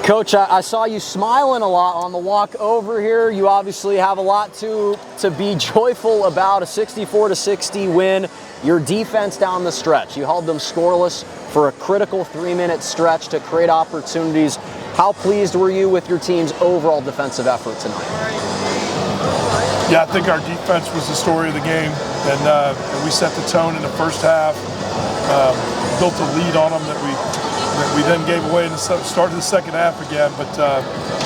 Coach, I saw you smiling a lot on the walk over here. You obviously have a lot to be joyful about, a 64-60 win. Your defense down the stretch, you held them scoreless for a critical 3-minute stretch to create opportunities. How pleased were you with your team's overall defensive effort tonight? Yeah, I think our defense was the story of the game, and we set the tone in the first half, built a lead on them that we then gave away in the start of the second half again. But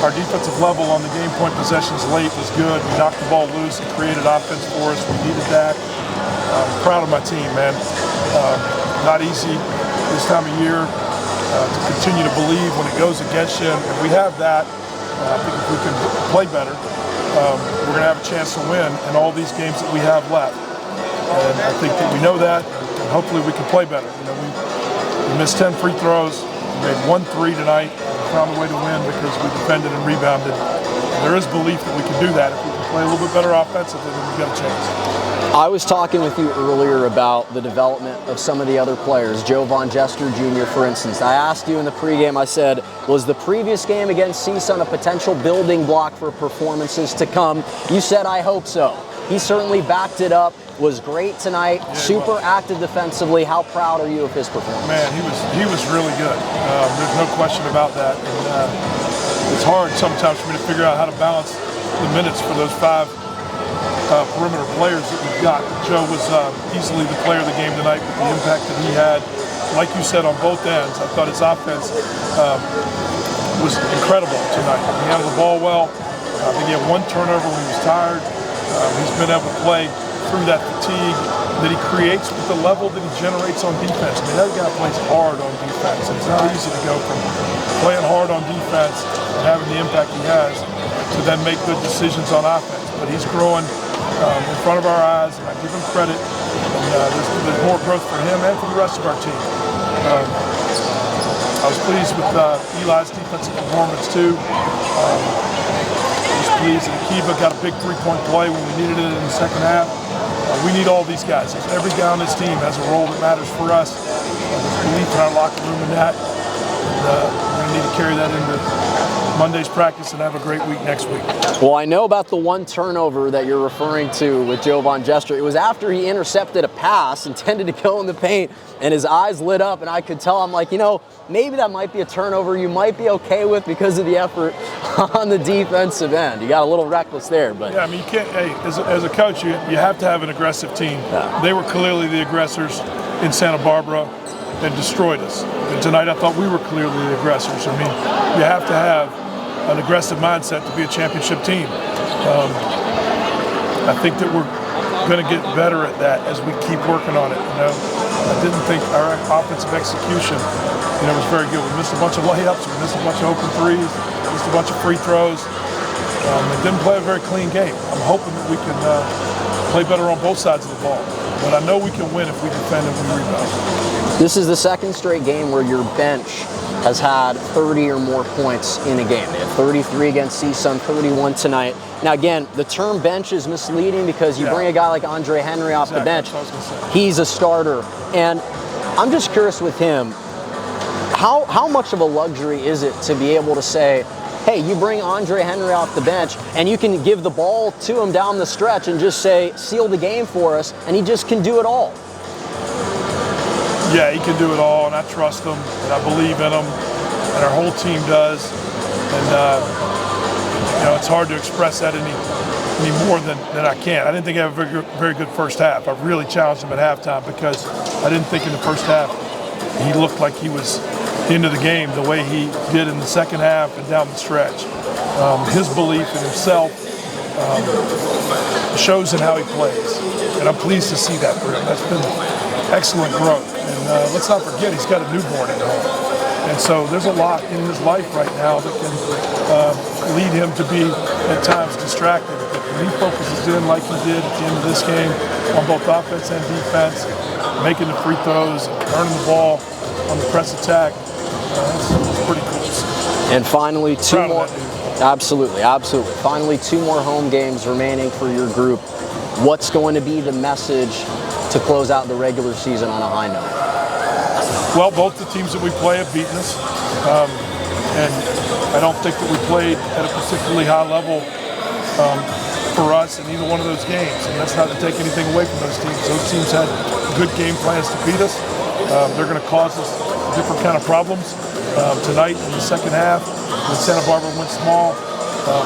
our defensive level on the game point possessions late was good. We knocked the ball loose and created offense for us. We needed that. I'm proud of my team, man. Not easy this time of year to continue to believe when it goes against you, and we have that. I think if we can play better, we're going to have a chance to win in all these games that we have left. And I think that we know that, and hopefully we can play better. You know, we missed 10 free throws, we made 1 3 tonight, and found a way to win because we defended and rebounded. And there is belief that we can do that. If we can play a little bit better offensively, then we've got a chance. I was talking with you earlier about the development of some of the other players, Jovan Jester Jr., for instance. I asked you in the pregame, I said, was the previous game against CSUN a potential building block for performances to come? You said, I hope so. He certainly backed it up, was great tonight, super active defensively. How proud are you of his performance? Man, he was really good. There's no question about that. And it's hard sometimes for me to figure out how to balance the minutes for those 5 perimeter players that we've got. Joe was easily the player of the game tonight with the impact that he had. Like you said, on both ends, I thought his offense was incredible tonight. He handled the ball well. I think he had 1 turnover when he was tired. He's been able to play through that fatigue that he creates with the level that he generates on defense. I mean, that guy plays hard on defense. It's not easy to go from playing hard on defense and having the impact he has to then make good decisions on offense. But he's growing in front of our eyes, and I give him credit. And there's more growth for him and for the rest of our team. I was pleased with Eli's defensive performance too. I was pleased that Akiva got a big 3-point play when we needed it in the second half. We need all these guys. Every guy on this team has a role that matters for us. There's belief in our locker room in that. And we're going to need to carry that into Monday's practice and have a great week next week. Well, I know about the 1 turnover that you're referring to with Jovan Jester. It was after he intercepted a pass intended to go in the paint, and his eyes lit up, and I could tell, I'm like, you know, maybe that might be a turnover you might be okay with because of the effort on the defensive end. You got a little reckless there, but yeah, I mean, you can't. Hey, as a coach, you have to have an aggressive team. Yeah. They were clearly the aggressors in Santa Barbara and destroyed us. And tonight, I thought we were clearly the aggressors. I mean, you have to have an aggressive mindset to be a championship team. I think that we're going to get better at that as we keep working on it. You know, I didn't think our offensive execution, was very good. We missed a bunch of layups, we missed a bunch of open threes, missed a bunch of free throws. It didn't play a very clean game. I'm hoping that we can play better on both sides of the ball. But I know we can win if we defend and we rebound. This is the 2nd straight game where your bench has had 30 or more points in a game. They had 33 against CSUN, 31 tonight. Now again, the term bench is misleading because you bring a guy like Andre Henry off the bench, he's a starter. And I'm just curious with him, how much of a luxury is it to be able to say, hey, you bring Andre Henry off the bench and you can give the ball to him down the stretch and just say, seal the game for us, and he just can do it all. Yeah, he can do it all, and I trust him, and I believe in him, and our whole team does. And it's hard to express that any more than I can. I didn't think I had a very good first half. I really challenged him at halftime because I didn't think in the first half he looked like he was into the game the way he did in the second half and down the stretch. His belief in himself shows in how he plays, and I'm pleased to see that for him. That's been excellent growth. And let's not forget, he's got a newborn at home. And so there's a lot in his life right now that can lead him to be, at times, distracted. But when he focuses in like he did at the end of this game on both offense and defense, making the free throws, earning the ball on the press attack, that's pretty cool. And finally, 2 more. Absolutely. Finally, 2 more home games remaining for your group. What's going to be the message to close out the regular season on a high note? Well, both the teams that we play have beaten us, and I don't think that we played at a particularly high level for us in either one of those games, and that's not to take anything away from those teams. Those teams had good game plans to beat us. They're going to cause us different kind of problems. Tonight in the second half, when Santa Barbara went small,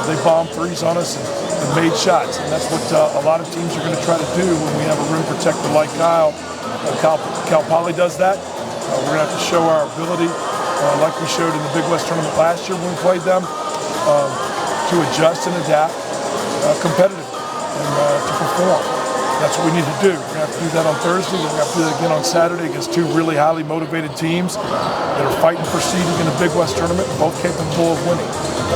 they bombed threes on us and made shots, and that's what a lot of teams are going to try to do when we have a rim protector like Cal Poly does that. We're going to have to show our ability, like we showed in the Big West tournament last year when we played them, to adjust and adapt competitively and to perform. That's what we need to do. We're going to have to do that on Thursday. We're going to have to do that again on Saturday against two really highly motivated teams that are fighting for seeding in the Big West tournament, both capable of winning.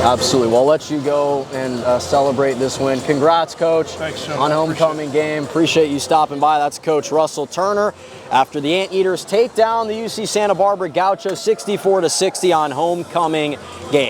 Absolutely. Well, I'll let you go and celebrate this win. Congrats, Coach, Thanks, Sean. on homecoming game. Appreciate you stopping by. That's Coach Russell Turner after the Anteaters take down the UC Santa Barbara Gauchos 64-60 on homecoming game.